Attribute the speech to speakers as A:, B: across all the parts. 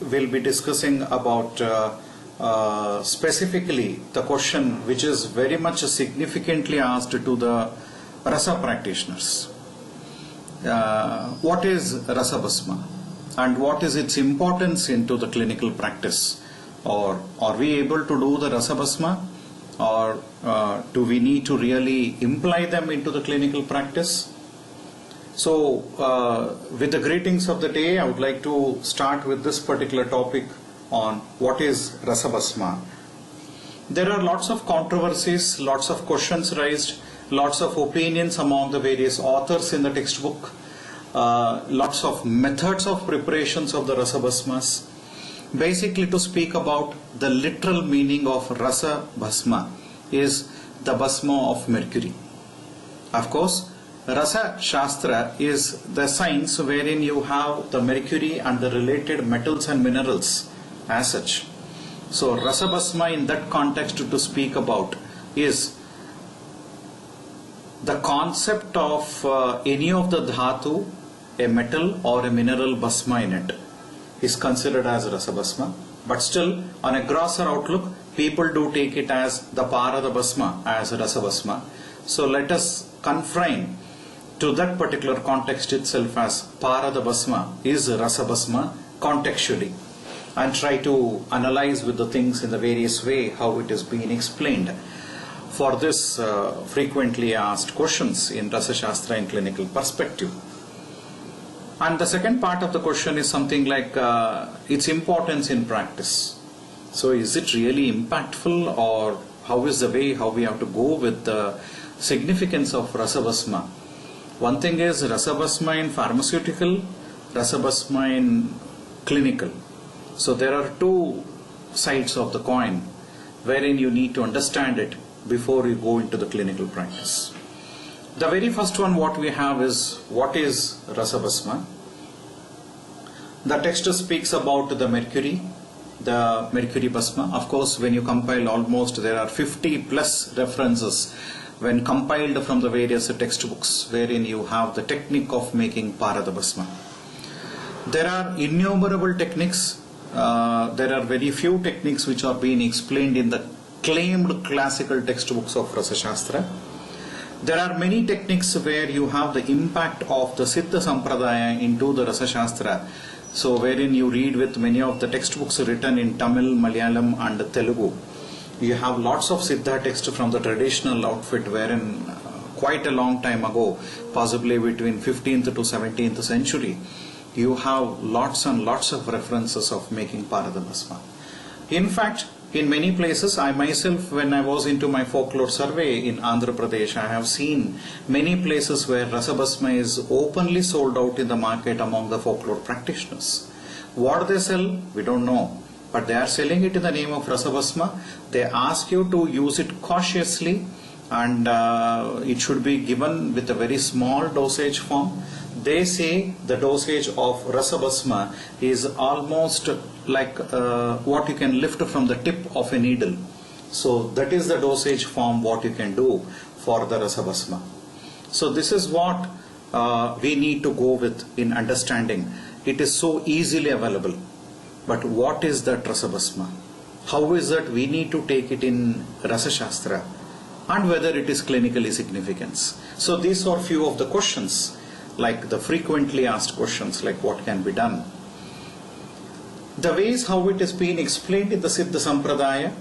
A: will be discussing about specifically the question which is very much significantly asked to the Rasa practitioners. What is Rasa bhasma and what is its importance into the clinical practice? Or are we able to do the Rasa bhasma, or do we need to really imply them into the clinical practice? So with the greetings of the day, I would like to start with this particular topic on what is Rasa bhasma. There are lots of controversies, lots of questions raised, lots of opinions among the various authors in the textbook, lots of methods of preparations of the Rasa bhasmas. Basically, to speak about the literal meaning of Rasa bhasma is the bhasma of mercury. Of course, Rasashastra is the science wherein you have the mercury and the related metals and minerals as such. So Rasa bhasma in that context to speak about is the concept of any of the dhatu, a metal or a mineral bhasma in it, is considered as Rasa bhasma. But still, on a grosser outlook, people do take it as the parada bhasma, as Rasa bhasma. So let us confine to that particular context itself as parada bhasma is Rasa bhasma contextually, and try to analyze with the things in the various way how it is being explained for this frequently asked questions in Rasashastra in clinical perspective. And the second part of the question is something like its importance in practice. So is it really impactful, or how is the way how we have to go with the significance of Rasa bhasma? One thing is Rasa bhasma in pharmaceutical, Rasa bhasma in clinical. So there are two sides of the coin wherein you need to understand it before you go into the clinical practice. The very first one what we have is, what is Rasa bhasma? The text speaks about the mercury bhasma. Of course, when you compile, almost there are 50 plus references when compiled from the various textbooks wherein you have the technique of making parada bhasma. There are innumerable techniques. There are very few techniques which are being explained in the claimed classical textbooks of Rasashastra. There are many techniques where you have the impact of the Siddha Sampradaya into the Rasashastra. So wherein you read with many of the textbooks written in Tamil, Malayalam and Telugu. You have lots of Siddha text from the traditional outfit wherein quite a long time ago, possibly between 15th to 17th century, you have lots and lots of references of making parada bhasma. In fact, in many places, I myself, when I was into my folklore survey in Andhra Pradesh, I have seen many places where Rasa bhasma is openly sold out in the market among the folklore practitioners. What they sell, we don't know. But they are selling it in the name of Rasa bhasma. They ask you to use it cautiously, and it should be given with a very small dosage form. They say the dosage of Rasa bhasma is almost like what you can lift from the tip of a needle. So that is the dosage form what you can do for the Rasa bhasma. So this is what we need to go with in understanding. It is so easily available. But what is that Rasa bhasma? How is that we need to take it in Rasashastra, and whether it is clinically significant? So these are few of the questions, like the frequently asked questions, like what can be done. The ways how it is being explained in the Siddha Sampradaya,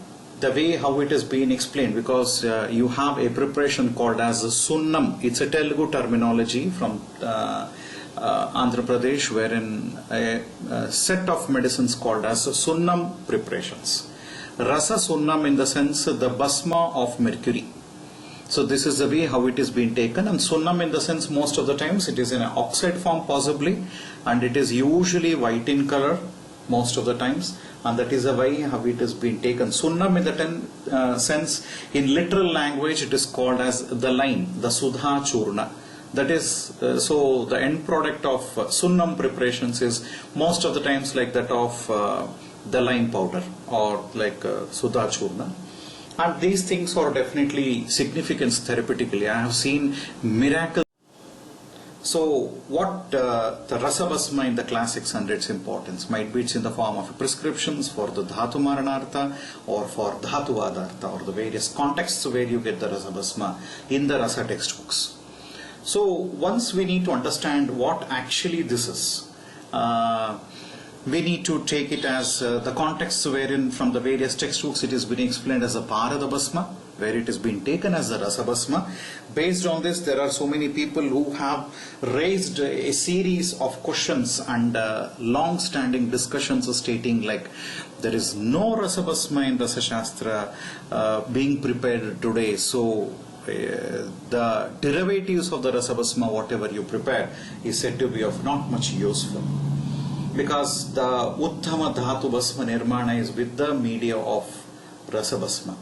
A: the way how it is being explained, because you have a preparation called as Sunnam. It's a Telugu terminology from Andhra Pradesh, wherein a set of medicines called as Sunnam preparations. Rasa Sunnam in the sense the bhasma of mercury. So this is the way how it is being taken, and Sunnam in the sense most of the times it is in an oxide form possibly, and it is usually white in color most of the times, and that is the way how it is being taken. Sunnam in the sense, in literal language it is called as the lime, the Sudha Churna. That is, so the end product of Sunnam preparations is most of the times like that of the lime powder or like Sudha Churna. And these things are definitely significant therapeutically. I have seen miracles. So what the Rasa Bhasma in the classics and its importance might be it's in the form of prescriptions for the Dhatu Maranartha or for Dhatu Adartha or the various contexts where you get the Rasa Bhasma in the Rasa textbooks. So once we need to understand what actually this is, we need to take it as the context wherein from the various textbooks it is being explained as a Parada Bhasma, where it is being taken as the Rasa Bhasma. Based on this, there are so many people who have raised a series of questions and long-standing discussions stating like there is no Rasa Bhasma in Rasashastra being prepared today. So the derivatives of the Rasa Bhasma, whatever you prepare, is said to be of not much useful. Because the Uttama Dhatu Bhasma Nirmana is with the media of Rasa Bhasma.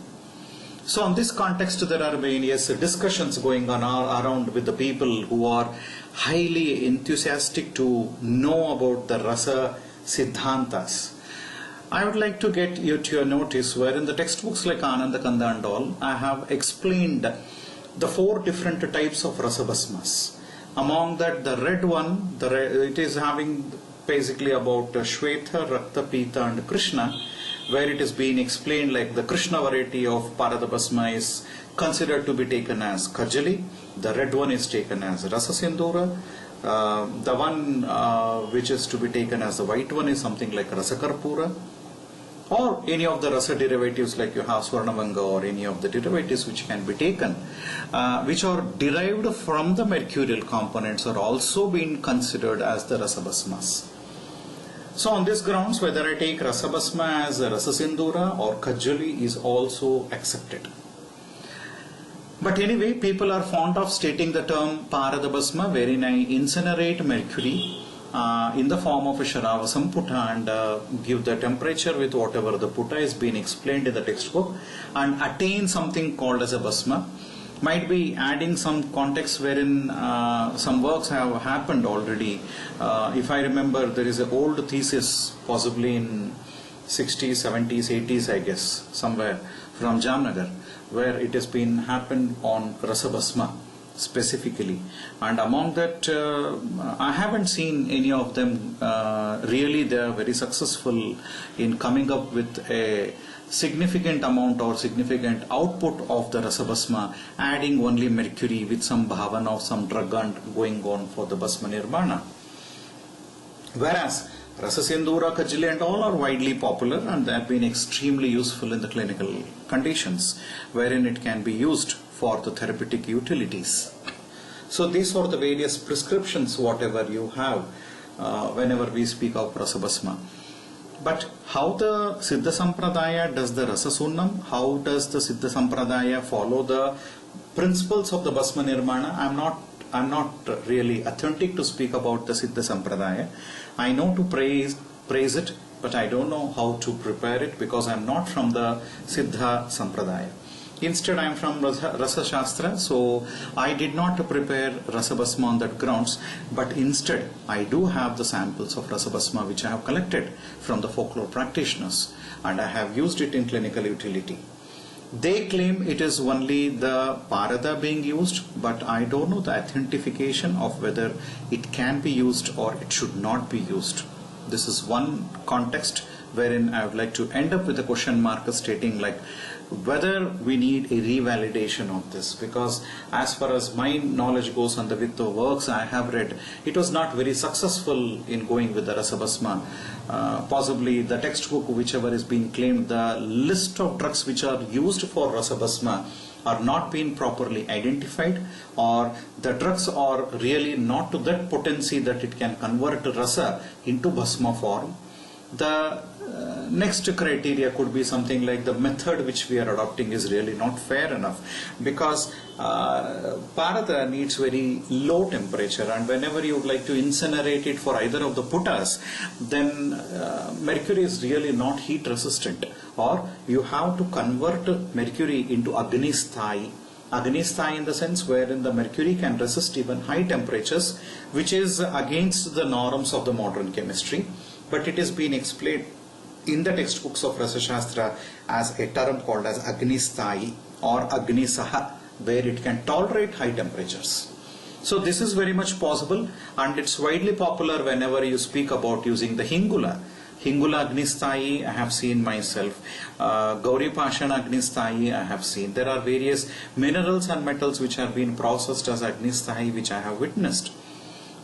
A: So in this context, there are various discussions going on around with the people who are highly enthusiastic to know about the Rasa Siddhantas. I would like to get you to your notice where in the textbooks like Ananda Kanda and all, I have explained the 4 different types of Rasa Bhasmas. Among that, the red one, it is having basically about Shweta, Rakta, Pita and Krishna, where it is being explained like the Krishna variety of Parada Bhasma is considered to be taken as Kajali, the red one is taken as Rasa Sindura, the one which is to be taken as the white one is something like Rasa Karpura, or any of the Rasa derivatives like you have Swarnavanga or any of the derivatives which can be taken, which are derived from the mercurial components are also being considered as the Rasa Bhasmas. So on this grounds, whether I take Rasa Bhasma as a Rasa Sindura or Kajali is also accepted. But anyway, people are fond of stating the term Parada Bhasma, wherein I incinerate mercury in the form of a Sharavasam Putta and give the temperature with whatever the Putta is being explained in the textbook and attain something called as a Bhasma. Might be adding some context wherein some works have happened already. If I remember, there is an old thesis possibly in 60s, 70s, 80s I guess, somewhere from Jamnagar, where it has been happened on Rasa Bhasma specifically, and among that I haven't seen any of them really they are very successful in coming up with a significant amount or significant output of the Rasa Bhasma, adding only mercury with some bhavana of some drug and going on for the Bhasma Nirmana. Whereas Rasa Sindura, Kajali and all are widely popular and they have been extremely useful in the clinical conditions wherein it can be used for the therapeutic utilities. So these are the various prescriptions whatever you have whenever we speak of Rasa Bhasma. But how the Siddha Sampradaya does the Rasa Sunnam, how does the Siddha Sampradaya follow the principles of the Bhasma Nirmana? I'm not really authentic to speak about the Siddha Sampradaya. I know to praise it, but I don't know how to prepare it because I'm not from the Siddha Sampradaya. Instead, I am from Rasashastra, so I did not prepare Rasa Bhasma on that grounds, but instead I do have the samples of Rasa Bhasma which I have collected from the folklore practitioners and I have used it in clinical utility. They claim it is only the Parada being used, but I don't know the authentication of whether it can be used or it should not be used. This is one context wherein I would like to end up with a question mark stating like whether we need a revalidation of this, because as far as my knowledge goes and with the works I have read, it was not very successful in going with the Rasa Bhasma. Possibly the textbook whichever is being claimed, the list of drugs which are used for Rasa Bhasma are not being properly identified, or the drugs are really not to that potency that it can convert Rasa into Bhasma form. The next criteria could be something like the method which we are adopting is really not fair enough, because Parada needs very low temperature, and whenever you would like to incinerate it for either of the puttas, then mercury is really not heat resistant, or you have to convert mercury into Agni Sthai. Agni Sthai in the sense wherein the mercury can resist even high temperatures, which is against the norms of the modern chemistry, but it is being explained in the textbooks of Rasashastra as a term called as Agni Sthai or Agni Saha, where it can tolerate high temperatures. So this is very much possible, and it's widely popular whenever you speak about using the Hingula. Hingula Agnistayi I have seen myself. Gauri Pashana Agnistayi I have seen. There are various minerals and metals which are being processed as Agnistayi which I have witnessed.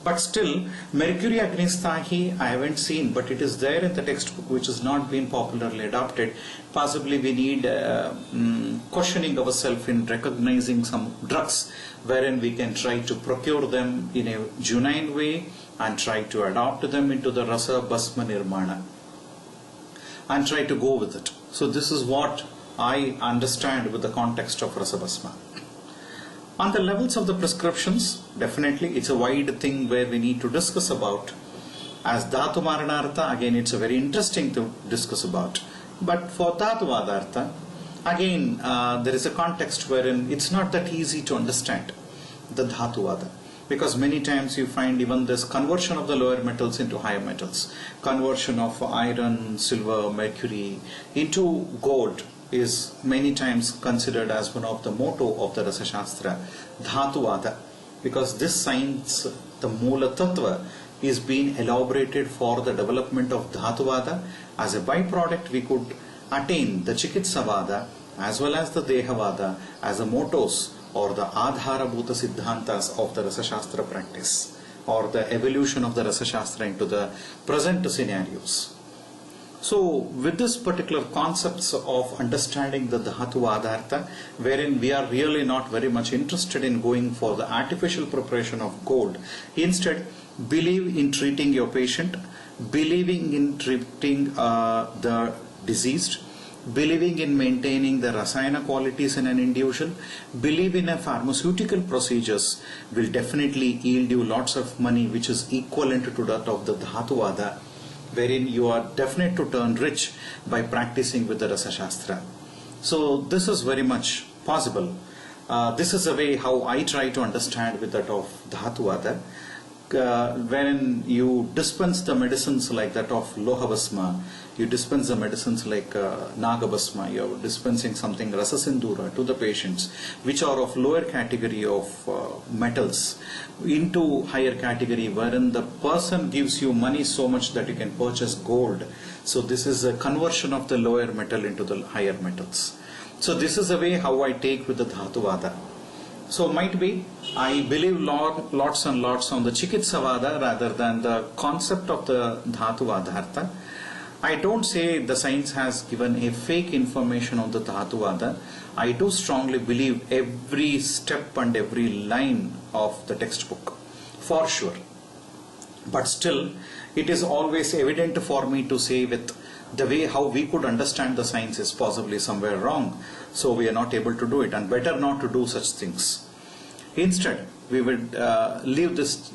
A: But still, Mercury Agnistahi I haven't seen, but it is there in the textbook which has not been popularly adopted. Possibly we need questioning ourselves in recognizing some drugs wherein we can try to procure them in a genuine way and try to adopt them into the Rasa bhasma nirmana and try to go with it. So this is what I understand with the context of Rasa bhasma. On the levels of the prescriptions, definitely it's a wide thing where we need to discuss about. As Dhatu Maranartha, again it's a very interesting to discuss about. But for Dhatu Vadartha, again there is a context wherein it's not that easy to understand the Dhatu Vada. Because many times you find even this conversion of the lower metals into higher metals, conversion of iron, silver, mercury into gold is many times considered as one of the motto of the Rasashastra, Dhatu Vada, because this science, the Mula Tattva, is being elaborated for the development of Dhatu Vada. As a byproduct, we could attain the Chikitsa Vada as well as the Deha Vada as the mottos or the Adharabhuta Siddhantas of the Rasashastra practice, or the evolution of the Rasashastra into the present scenarios. So with this particular concepts of understanding the Dhatu Vadartha, wherein we are really not very much interested in going for the artificial preparation of gold, instead believe in treating your patient, believing in treating the diseased, believing in maintaining the rasayana qualities in an individual, believe in a pharmaceutical procedures will definitely yield you lots of money which is equivalent to that of the Dhatu Vada, wherein you are definite to turn rich by practicing with the Rasashastra. So this is very much possible. This is a way how I try to understand with that of Dhatu Vada. Wherein you dispense the medicines like that of Lohabhasma, you dispense the medicines like Nagabhasma, you are dispensing something Rasasindura to the patients which are of lower category of metals into higher category, wherein the person gives you money so much that you can purchase gold. So this is a conversion of the lower metal into the higher metals. So this is the way how I take with the Dhatu Vada. So might be I believe lots and lots on the Chikitsa Vada rather than the concept of the Dhatu Vadartha. I don't say the science has given a fake information on the Dhatu Vada. I do strongly believe every step and every line of the textbook, for sure. But still, it is always evident for me to say with the way how we could understand the science is possibly somewhere wrong. So we are not able to do it, and better not to do such things. Instead, we would leave this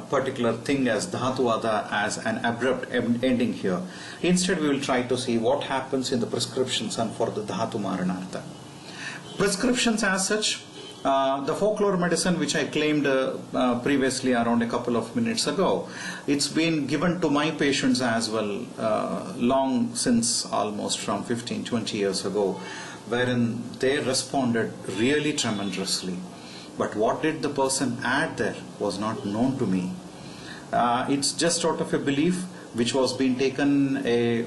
A: particular thing as Dhatu Vada as an abrupt ending here. Instead, we will try to see what happens in the prescriptions and for the Dhatu Maranartha. Prescriptions as such, the folklore medicine which I claimed previously around a couple of minutes ago, it's been given to my patients as well long since, almost from 15-20 years ago, wherein they responded really tremendously. But what did the person add there was not known to me. It's just out of a belief which was being taken a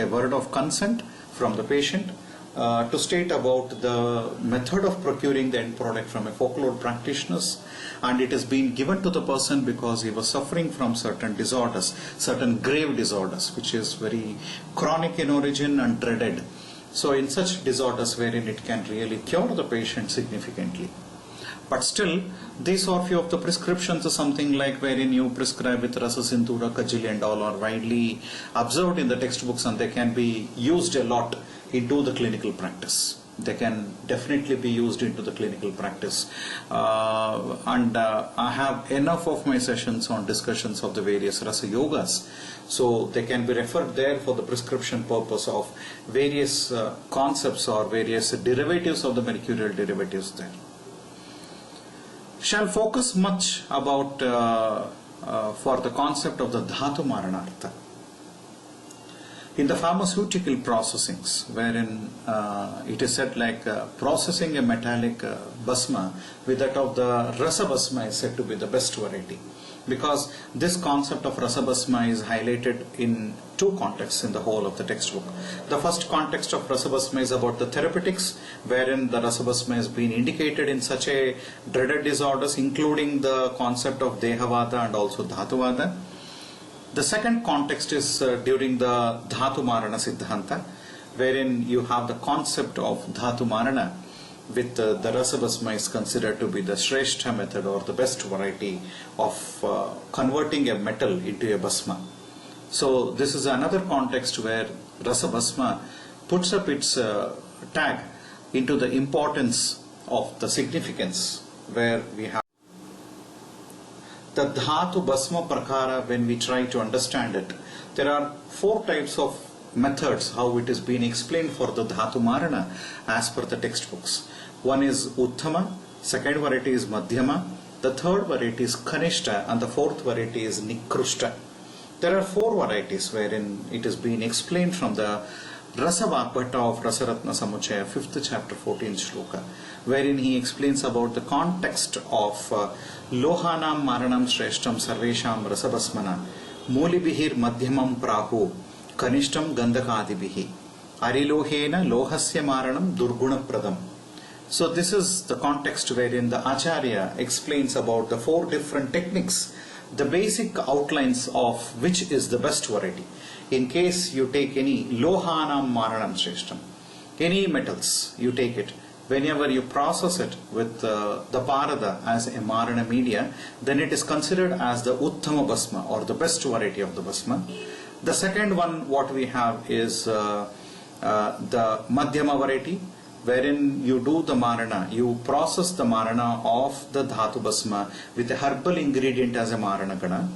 A: word of consent from the patient to state about the method of procuring the end product from a folklore practitioners, and it has been given to the person because he was suffering from certain disorders, certain grave disorders which is very chronic in origin and dreaded. So in such disorders wherein it can really cure the patient significantly. But still, these are few of the prescriptions are something like wherein you prescribe with Rasasindura, Kajili and all are widely observed in the textbooks, and they can be used a lot into the clinical practice. They can definitely be used into the clinical practice. I have enough of my sessions on discussions of the various Rasa Yogas. So they can be referred there for the prescription purpose of various concepts or various derivatives of the mercurial derivatives there. Shall focus much about for the concept of the Dhatu Maranartha. In the pharmaceutical processings, wherein it is said like processing a metallic bhasma with that of the Rasa bhasma is said to be the best variety. Because this concept of Rasa bhasma is highlighted in two contexts in the whole of the textbook. The first context of Rasa bhasma is about the therapeutics, wherein the Rasa bhasma has been indicated in such a dreaded disorders, including the concept of Dehavada and also Dhatuvada. The second context is during the Dhatu Marana Sidhanta, wherein you have the concept of Dhatu Marana with the Rasa bhasma is considered to be the Shrestha method or the best variety of converting a metal into a bhasma. So this is another context where Rasa bhasma puts up its tag into the importance of the significance, where we have the Dhatu Bhasma Prakara. When we try to understand it, there are four types of methods how it is being explained for the Dhatu Marana as per the textbooks. One is Uttama, second variety is Madhyama, the third variety is Kanishta, and the fourth variety is Nikrushta. There are four varieties wherein it is being explained from the Rasa Vakbhatta of Rasaratna Samuchaya, 5th chapter, 14th shloka, wherein he explains about the context of Lohanam Maranam Shreshtam Sarvesham Rasabhasmana Mulibihir Madhyamam Prahu Kanishtam Gandhakadibihi Arilohena Lohasya Maranam Durguna Pradam. So this is the context wherein the Acharya explains about the four different techniques, the basic outlines of which is the best variety. In case you take any Lohanam Maranam Shreshtam, any metals, you take it, whenever you process it with the Parada as a Marana media, then it is considered as the Uttama Bhasma or the best variety of the Bhasma. The second one what we have is the Madhyama variety, wherein you do the Marana, you process the Marana of the Dhatu Bhasma with a herbal ingredient as a Marana Gana.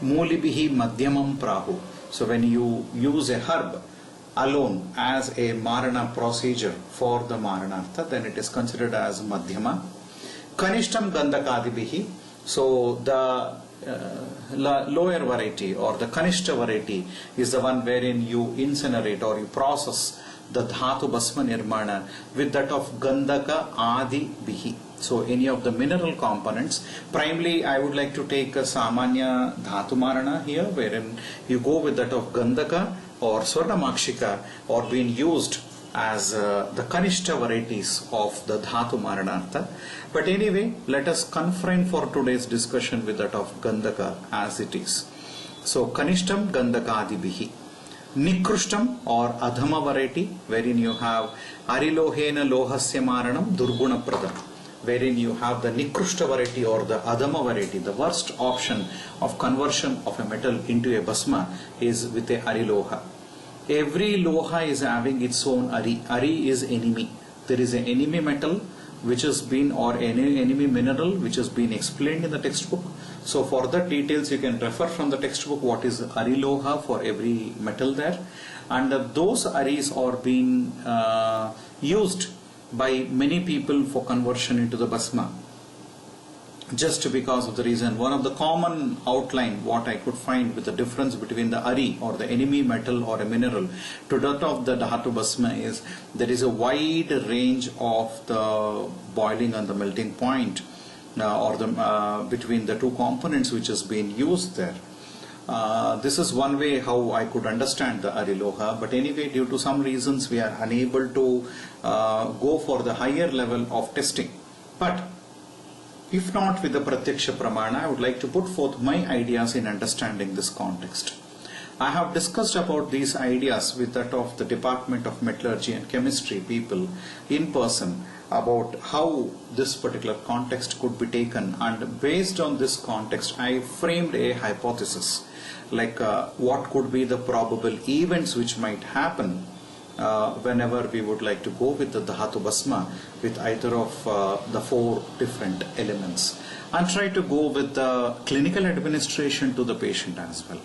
A: Mulibihi Madhyamam Prahu. So when you use a herb alone as a Marana procedure for the Maranartha, then it is considered as Madhyama. Kanishtam Gandhakadibihi. So the lower variety or the Kanishta variety is the one wherein you incinerate or you process the Dhatu Bhasma Nirmana with that of Gandhaka Adi Bihi. So any of the mineral components. Primarily I would like to take a Samanya Dhatu Marana here, wherein you go with that of Gandhaka or Swarnamakshika, or being used as the Kanishta varieties of the Dhatu Maranartha. But anyway, let us confine for today's discussion with that of Gandhaka as it is. So Kanishtam Gandhaka Adi Bihi. Nikrushtam or Adhama variety, wherein you have Arilohena Lohasya Maranam Durguna Pradam, wherein you have the Nikrushta variety or the Adhama variety. The worst option of conversion of a metal into a Bhasma is with a Ariloha. Every Loha is having its own Ari. Ari is enemy. There is an enemy metal which has been, or any enemy mineral which has been explained in the textbook. So for the details you can refer from the textbook what is Ariloha for every metal there, and those Aris are being used by many people for conversion into the Bhasma, just because of the reason. One of the common outline what I could find with the difference between the Ari or the enemy metal or a mineral to that of the Dhatu Bhasma is there is a wide range of the boiling and the melting point or the between the two components which has been used there. This is one way how I could understand the Ariloha, but anyway due to some reasons we are unable to go for the higher level of testing. But if not with the Pratyaksha Pramana, I would like to put forth my ideas in understanding this context. I have discussed about these ideas with that of the Department of Metallurgy and Chemistry people in person about how this particular context could be taken, and based on this context I framed a hypothesis like what could be the probable events which might happen whenever we would like to go with the Dhatu Bhasma with either of the four different elements, and try to go with the clinical administration to the patient as well.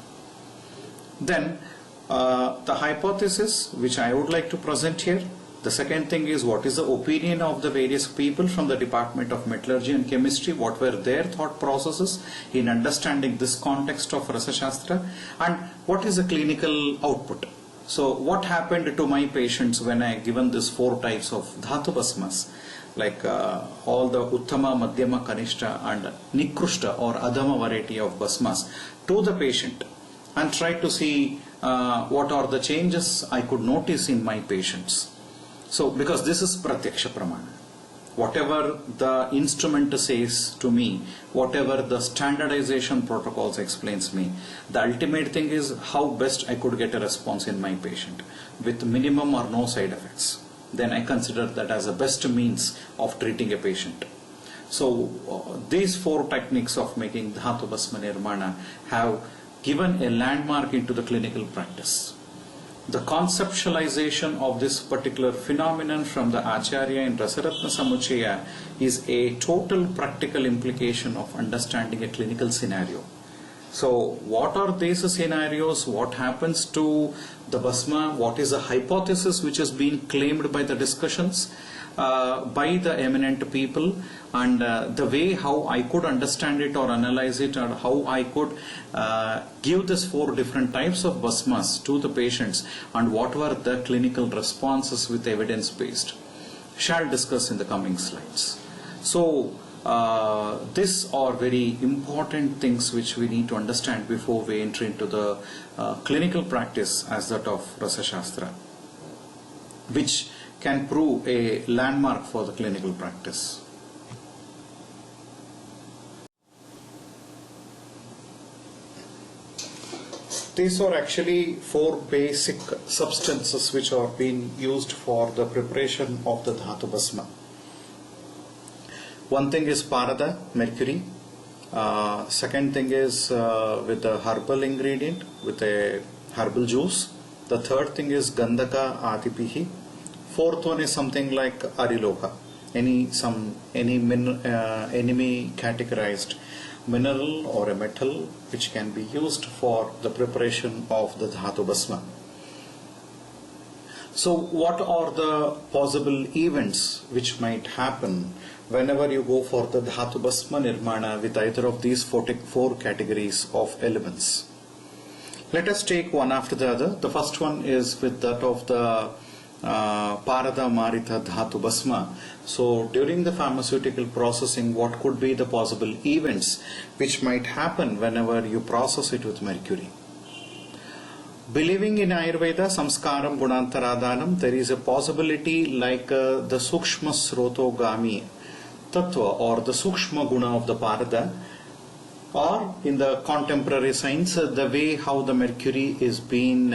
A: Then the hypothesis which I would like to present here. The second thing is what is the opinion of the various people from the Department of Metallurgy and Chemistry, what were their thought processes in understanding this context of Rasashastra, and what is the clinical output. So what happened to my patients when I given these four types of Dhatu Bhasmas? like all the Uttama, Madhyama, Kanishta and Nikrushta or Adhama variety of bhasmas to the patient and try to see what are the changes I could notice in my patients. So, because this is Pratyaksha Pramana. Whatever the instrument says to me, whatever the standardization protocols explains me, the ultimate thing is how best I could get a response in my patient with minimum or no side effects. Then I consider that as the best means of treating a patient. So these four techniques of making Dhatu Bhasma Nirmana have given a landmark into the clinical practice. The conceptualization of this particular phenomenon from the Acharya in Rasaratna Samuchaya is a total practical implication of understanding a clinical scenario. So what are these scenarios? What happens to the Bhasma? What is the hypothesis which has been claimed by the discussions by the eminent people, and the way how I could understand it or analyze it, or how I could give this four different types of Bhasmas to the patients, and what were the clinical responses with evidence based, shall discuss in the coming slides. So these are very important things which we need to understand before we enter into the clinical practice as that of Rasashastra, which can prove a landmark for the clinical practice. These are actually four basic substances which are being used for the preparation of the Dhatu Bhasma. One thing is Parada, mercury. Second thing is with the herbal ingredient, with a herbal juice. The third thing is Gandhaka Adipihi. Fourth one is something like Ariloha, enemy categorized mineral or a metal which can be used for the preparation of the Dhatu Bhasma. So what are the possible events which might happen whenever you go for the Dhatu Bhasma Nirmana with either of these four categories of elements? Let us take one after the other. The first one is with that of the Parada Marita Dhatu Bhasma. So during the pharmaceutical processing, what could be the possible events which might happen whenever you process it with mercury? Believing in Ayurveda, Samskaram Gunantaradhanam, there is a possibility like the Sukshma Srotogami Tattva or the Sukshma Guna of the Parada, or in the contemporary science, the way how the mercury is being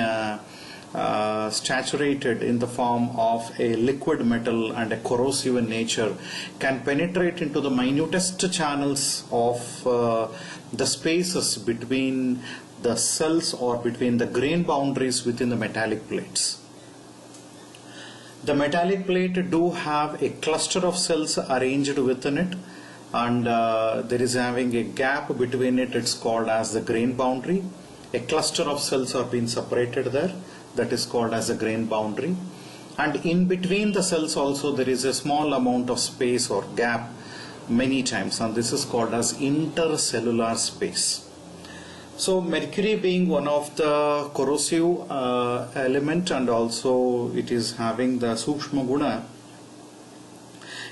A: saturated in the form of a liquid metal and a corrosive in nature, can penetrate into the minutest channels of the spaces between the cells or between the grain boundaries within the metallic plates. The metallic plate do have a cluster of cells arranged within it, and there is having a gap between it. It's called as the grain boundary. A cluster of cells are being separated there. That is called as a grain boundary, and in between the cells also there is a small amount of space or gap many times, and this is called as intercellular space. So mercury being one of the corrosive element, and also it is having the Sukshma Guna,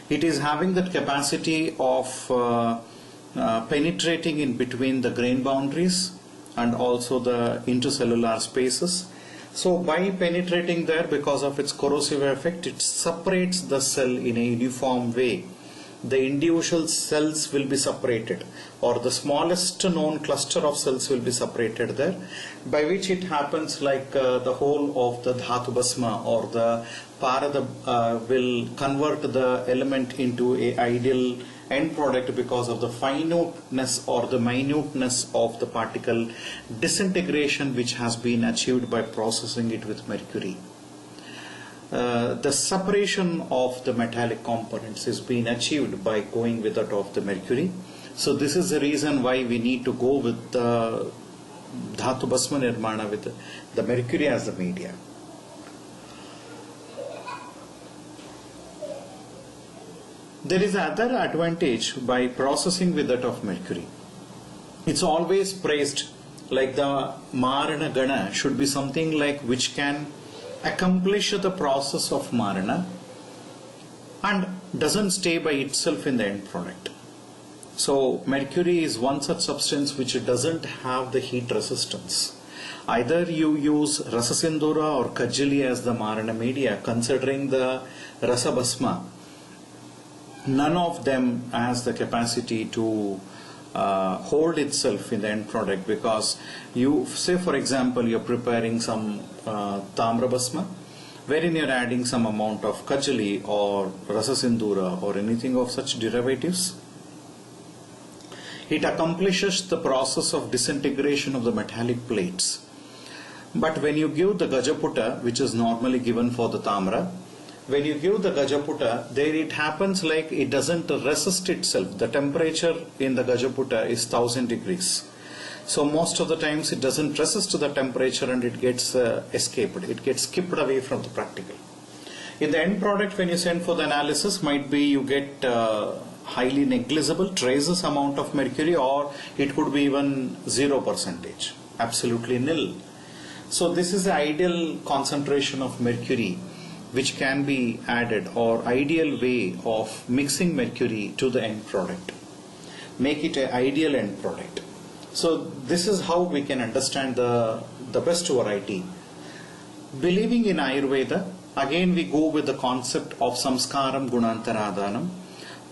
A: it is having that capacity of penetrating in between the grain boundaries and also the intercellular spaces. So by penetrating there, because of its corrosive effect, it separates the cell in a uniform way. The individual cells will be separated, or the smallest known cluster of cells will be separated there, by which it happens like the whole of the Dhatu Bhasma or the Parada will convert the element into a ideal end product because of the finiteness or the minuteness of the particle disintegration which has been achieved by processing it with mercury. The separation of the metallic components is being achieved by going with that of the mercury. So this is the reason why we need to go with the Dhatu Bhasma Nirmana with the mercury as the media. There is another advantage by processing with that of mercury. It's always praised like the Marana Gana should be something like which can accomplish the process of Marana, and doesn't stay by itself in the end product. So mercury is one such substance which doesn't have the heat resistance. Either you use Rasasindura or Kajali as the Marana media, considering the Rasa bhasma, none of them has the capacity to hold itself in the end product, because you say, for example, you're preparing some Tamra bhasma, wherein you're adding some amount of Kajali or Rasasindura or anything of such derivatives. It accomplishes the process of disintegration of the metallic plates. But when you give the Gajaputa, which is normally given for the Tamra, when you give the Gajaputa, there it happens like it doesn't resist itself. The temperature in the Gajaputa is 1000 degrees. So most of the times it doesn't resist the temperature and it gets escaped. It gets skipped away from the practical. In the end product, when you send for the analysis, might be you get highly negligible, traces amount of mercury, or it could be even 0%, absolutely nil. So this is the ideal concentration of mercury which can be added, or ideal way of mixing mercury to the end product. Make it an ideal end product. So this is how we can understand the best variety. Believing in Ayurveda, again we go with the concept of samskaram gunantaradhanam.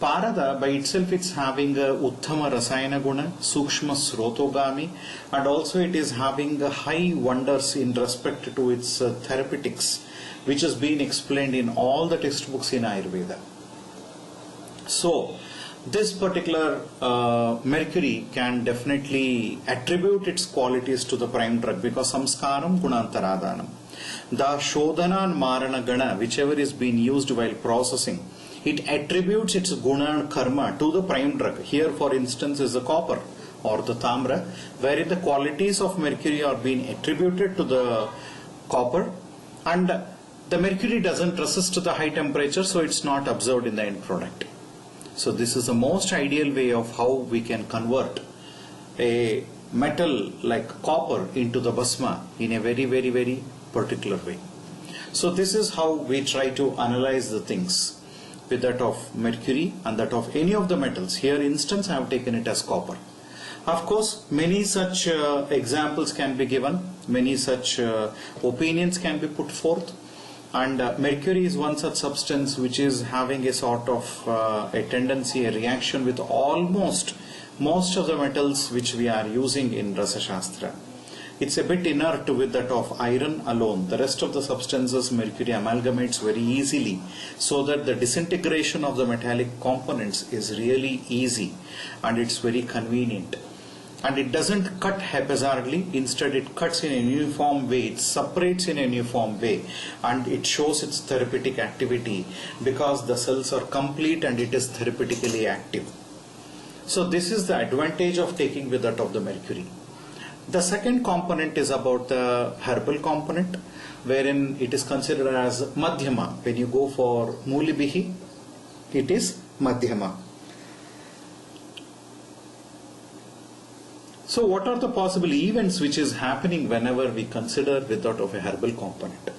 A: Parada by itself it's having a uttama rasayana guna, sukshma srotogami, and also it is having a high wonders in respect to its therapeutics, which has been explained in all the textbooks in Ayurveda. So this particular mercury can definitely attribute its qualities to the prime drug, because samskaram gunantaradhanam. The shodhana and marana gana, whichever is being used while processing, it attributes its guna and karma to the prime drug. Here, for instance, is the copper or the tamra, wherein the qualities of mercury are being attributed to the copper, and the mercury doesn't resist the high temperature, so it's not absorbed in the end product. So this is the most ideal way of how we can convert a metal like copper into the bhasma in a very, very, very particular way. So this is how we try to analyze the things, with that of mercury and that of any of the metals. Here instance I have taken it as copper. Of course many such examples can be given, many such opinions can be put forth, and mercury is one such substance which is having a sort of a tendency, a reaction with almost most of the metals which we are using in Rasashastra. It's a bit inert with that of iron alone. The rest of the substances mercury amalgamates very easily, so that the disintegration of the metallic components is really easy and it's very convenient. And it doesn't cut haphazardly, instead it cuts in a uniform way, it separates in a uniform way, and it shows its therapeutic activity because the cells are complete and it is therapeutically active. So this is the advantage of taking with that of the mercury. The second component is about the herbal component, wherein it is considered as madhyama. When you go for mulibihi, it is madhyama. So what are the possible events which is happening whenever we consider with that of a herbal component?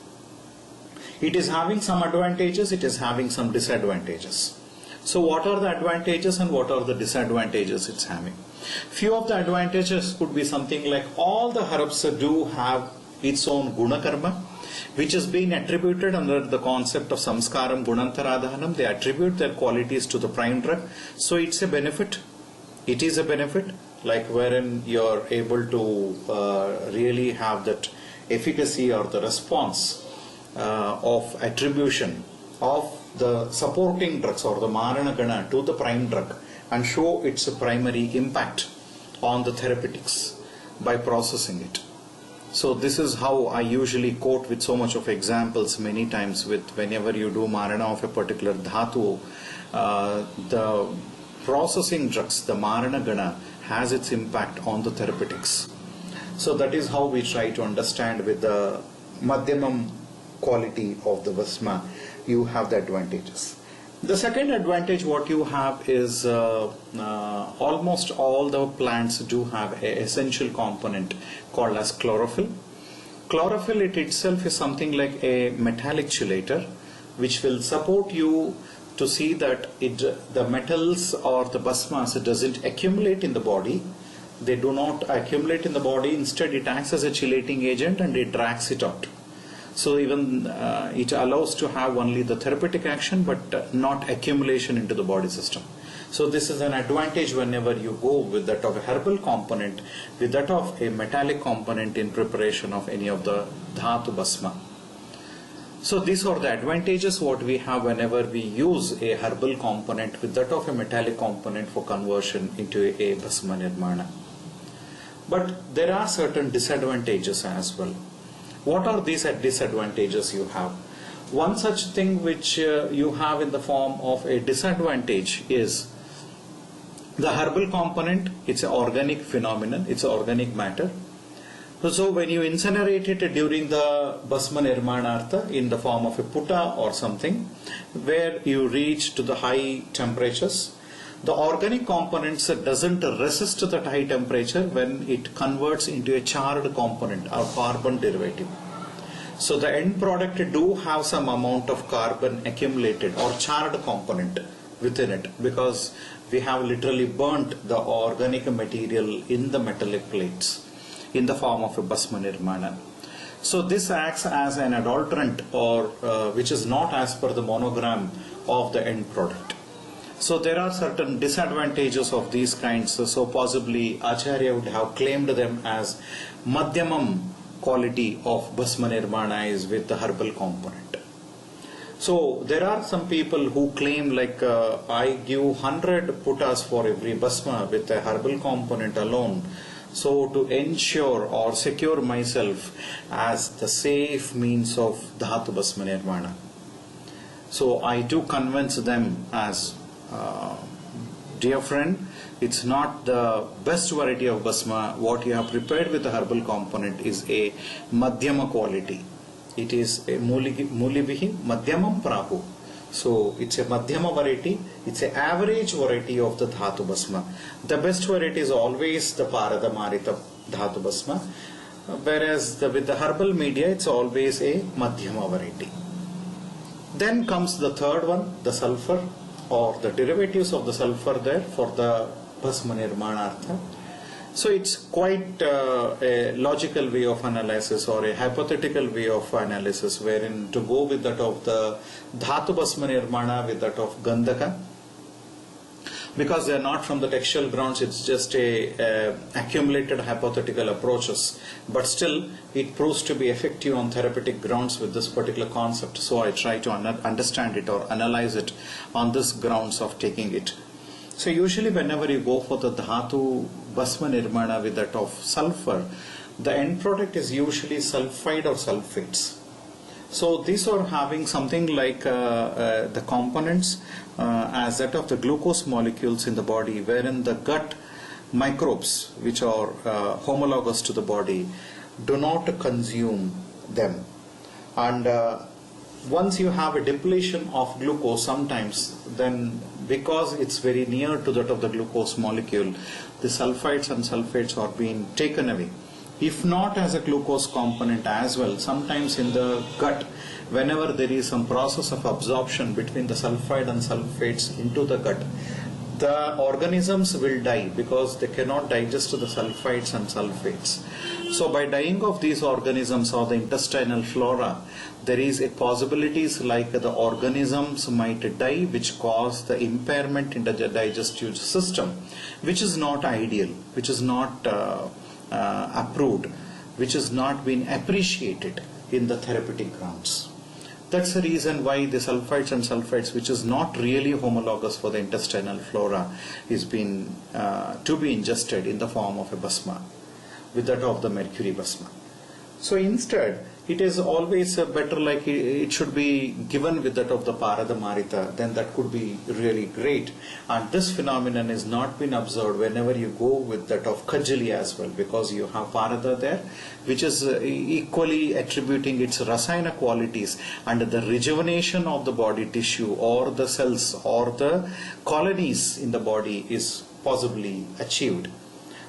A: It is having some advantages, it is having some disadvantages. So what are the advantages and what are the disadvantages it's having? Few of the advantages could be something like all the herbs do have its own guna karma, which has been attributed under the concept of samskaram gunantaradhanam. They attribute their qualities to the prime drug. So it's a benefit. It is a benefit, like wherein you're able to really have that efficacy or the response of attribution of the supporting drugs or the marana gana to the prime drug, and show its primary impact on the therapeutics by processing it. So this is how I usually quote with so much of examples many times with whenever you do marana of a particular dhatu, the processing drugs, the marana gana, has its impact on the therapeutics. So that is how we try to understand with the madhyamam quality of the bhasma, you have the advantages. The second advantage what you have is almost all the plants do have an essential component called as chlorophyll. Chlorophyll it itself is something like a metallic chelator which will support you to see that the metals or the bhasmas doesn't accumulate in the body. They do not accumulate in the body. Instead, it acts as a chelating agent and it drags it out. So even it allows to have only the therapeutic action, but not accumulation into the body system. So this is an advantage whenever you go with that of a herbal component, with that of a metallic component in preparation of any of the dhatu bhasma. So these are the advantages what we have whenever we use a herbal component with that of a metallic component for conversion into a bhasma nirmana. But there are certain disadvantages as well. What are these disadvantages you have? One such thing which you have in the form of a disadvantage is the herbal component. It's an organic phenomenon, it's an organic matter. So when you incinerate it during the bhasma nirmanartha in the form of a putta or something, where you reach to the high temperatures, the organic components doesn't resist that high temperature when it converts into a charred component or carbon derivative. So the end product do have some amount of carbon accumulated or charred component within it, because we have literally burnt the organic material in the metallic plates in the form of a bhasma nirmana. So this acts as an adulterant, or which is not as per the monogram of the end product. So there are certain disadvantages of these kinds. So possibly Acharya would have claimed them as madhyamam quality of bhasma nirmana is with the herbal component. So there are some people who claim like I give 100 puttas for every bhasma with a herbal component alone, so to ensure or secure myself as the safe means of dhatu bhasma nirmana. So I do convince them as dear friend, it's not the best variety of bhasma. What you have prepared with the herbal component is a madhyama quality. It is a mulibihi madhyamam prahu. So it's a madhyama variety, it's an average variety of the dhatu bhasma. The best variety is always the paradamarita dhatu bhasma, whereas with the herbal media it's always a madhyama variety. Then comes the third one, the sulfur, or the derivatives of the sulfur there for the bhasma nirmanartha. So it's quite a logical way of analysis or a hypothetical way of analysis, wherein to go with that of the dhatu bhasma nirmana with that of gandhaka, because they are not from the textual grounds, it's just a accumulated hypothetical approaches, but still it proves to be effective on therapeutic grounds with this particular concept. So I try to understand it or analyze it on this grounds of taking it. So usually whenever you go for the dhatu bhasma nirmana with that of sulfur, the end product is usually sulfide or sulfates. So these are having something like the components as that of the glucose molecules in the body, wherein the gut microbes, which are homologous to the body, do not consume them. And once you have a depletion of glucose sometimes, then because it's very near to that of the glucose molecule, the sulfides and sulfates are being taken away. If not as a glucose component as well, sometimes in the gut, whenever there is some process of absorption between the sulfide and sulfates into the gut, the organisms will die because they cannot digest the sulfides and sulfates. So by dying of these organisms or the intestinal flora, there is a possibilities like the organisms might die, which cause the impairment in the digestive system, which is not ideal, which is not approved, which has not been appreciated in the therapeutic grounds. That's the reason why the sulfides and sulfates, which is not really homologous for the intestinal flora, is being to be ingested in the form of a bhasma, with that of the mercury bhasma. So instead, it is always better like it should be given with that of the paradamarita, then that could be really great. And this phenomenon is not been observed whenever you go with that of kajali as well, because you have parada there, which is equally attributing its rasayana qualities, and the rejuvenation of the body tissue or the cells or the colonies in the body is possibly achieved.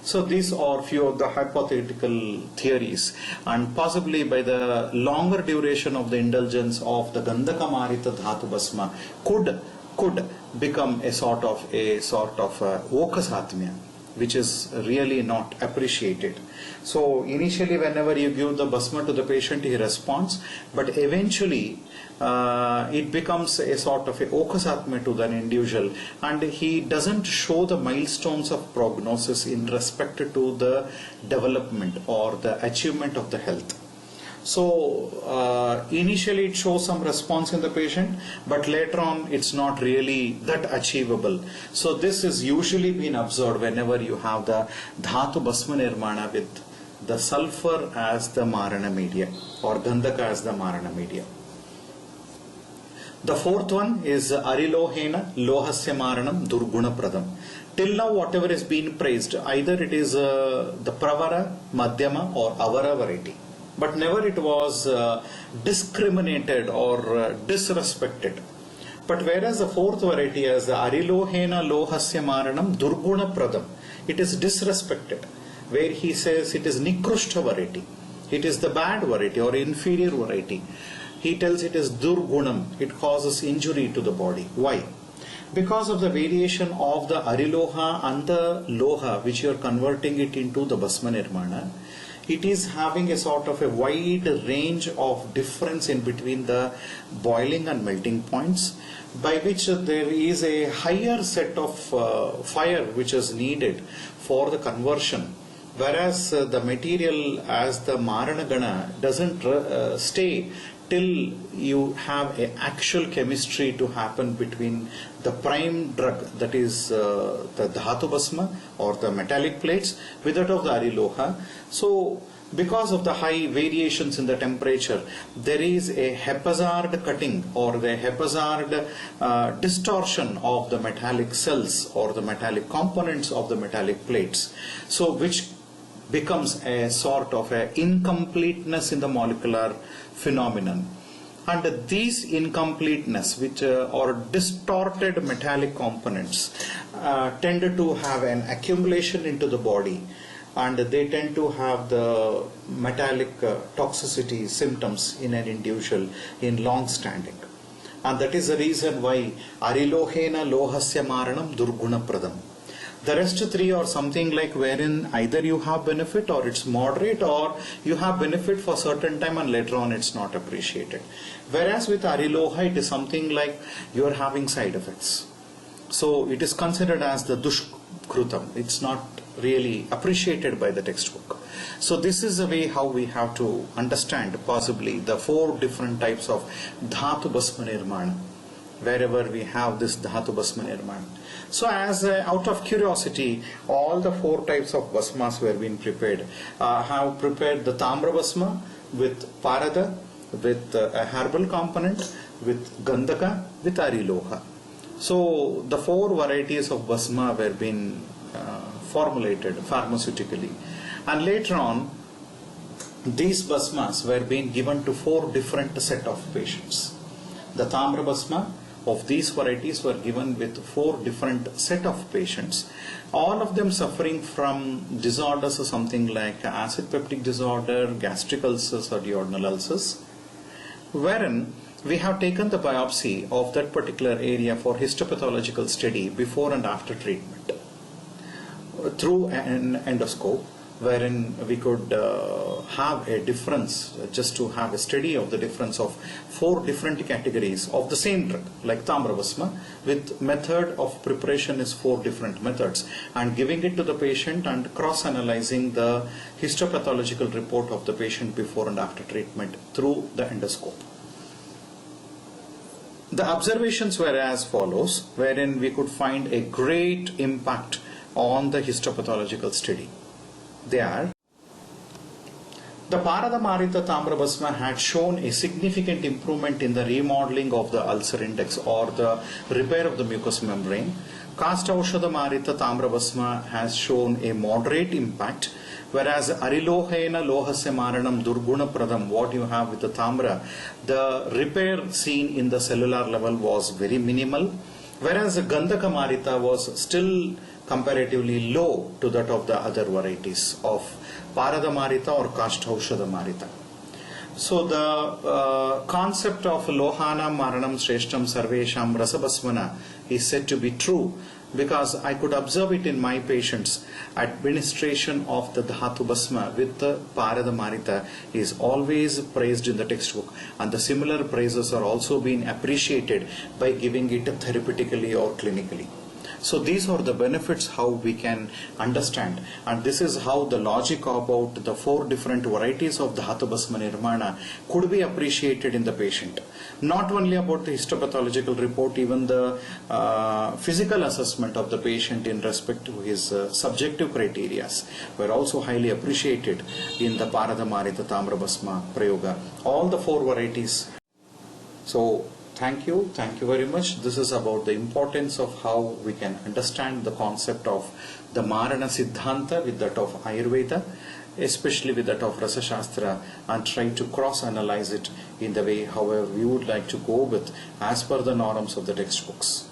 A: So these are few of the hypothetical theories, and possibly by the longer duration of the indulgence of the Gandhaka Marita Dhatu Bhasma could could become a sort of okasatmya, which is really not appreciated. So initially whenever you give the bhasma to the patient, he responds, but eventually it becomes a sort of a okasatmya to the individual, and he doesn't show the milestones of prognosis in respect to the development or the achievement of the health. So initially it shows some response in the patient, but later on it's not really that achievable. So this is usually been observed whenever you have the dhatu bhasma nirmana with the sulfur as the marana media or gandhaka as the marana media. The fourth one is arilohena lohasya maranam durguna pradam. Till now whatever is being praised, either it is the pravara, madhyama or avara variety, but never it was discriminated or disrespected. But whereas the fourth variety as the arilohena lohasya maranam durguna pradam, it is disrespected, where he says it is nikrushta variety, it is the bad variety or inferior variety. He tells it is durgunam, it causes injury to the body. Why? Because of the variation of the ariloha and the loha, which you are converting it into the bhasma nirmana, it is having a sort of a wide range of difference in between the boiling and melting points, by which there is a higher set of fire which is needed for the conversion, whereas the material as the marana gana doesn't stay till you have an actual chemistry to happen between the prime drug, that is the dhatu bhasma or the metallic plates, with that of the ariloha. So because of the high variations in the temperature, there is a haphazard cutting or the haphazard distortion of the metallic cells or the metallic components of the metallic plates, so which becomes a sort of a incompleteness in the molecular phenomenon. And these incompleteness, which or distorted metallic components, tend to have an accumulation into the body, and they tend to have the metallic toxicity symptoms in an individual in long standing. And that is the reason why arilohena lohasya maranam durguna pradam. The rest three are something like wherein either you have benefit or it's moderate, or you have benefit for certain time and later on it's not appreciated. Whereas with ariloha it is something like you are having side effects. So it is considered as the dushkrutam. It's not really appreciated by the textbook. So this is the way how we have to understand possibly the four different types of dhatu bhasma nirmana, wherever we have this dhatu bhasma nirmana. So as out of curiosity, all the four types of bhasmas were being prepared. Have prepared the tamra bhasma with parada, with a herbal component, with gandhaka, with ariloha. So the four varieties of bhasma were being formulated pharmaceutically, and later on these bhasmas were being given to four different set of patients. The tamra bhasma of these varieties were given with four different set of patients, all of them suffering from disorders or something like acid peptic disorder, gastric ulcers or duodenal ulcers, wherein we have taken the biopsy of that particular area for histopathological study before and after treatment through an endoscope, wherein we could have a difference, just to have a study of the difference of four different categories of the same drug, like tamra bhasma, with method of preparation is four different methods, and giving it to the patient and cross-analyzing the histopathological report of the patient before and after treatment through the endoscope. The observations were as follows, wherein we could find a great impact on the histopathological study. They are: the Parada Marita Tamra Bhasma had shown a significant improvement in the remodeling of the ulcer index or the repair of the mucous membrane. Cast Aushadha Marita Tamra Bhasma has shown a moderate impact, whereas Arilohena Lohasya Maranam Durguna Pradam, what you have with the Tamra, the repair seen in the cellular level was very minimal, whereas the Gandhaka Marita was still comparatively low to that of the other varieties of Parada Marita or Kastha Aushadha Marita. So the concept of Lohana Maranam Shreshtam Sarvesham Rasabhasmana is said to be true because I could observe it in my patients. Administration of the Dhatu Bhasma with the Paradamarita is always praised in the textbook, and the similar praises are also being appreciated by giving it therapeutically or clinically. So these are the benefits how we can understand, and this is how the logic about the 4 different varieties of the Dhatu Bhasma Nirmana could be appreciated in the patient. Not only about the histopathological report, even the physical assessment of the patient in respect to his subjective criteria were also highly appreciated in the Paradamarita Tamra Bhasma Prayoga. All the 4 varieties. So thank you very much. This is about the importance of how we can understand the concept of the Marana Sidhanta with that of Ayurveda, especially with that of Rasashastra, and try to cross-analyze it in the way however we would like to go with as per the norms of the textbooks.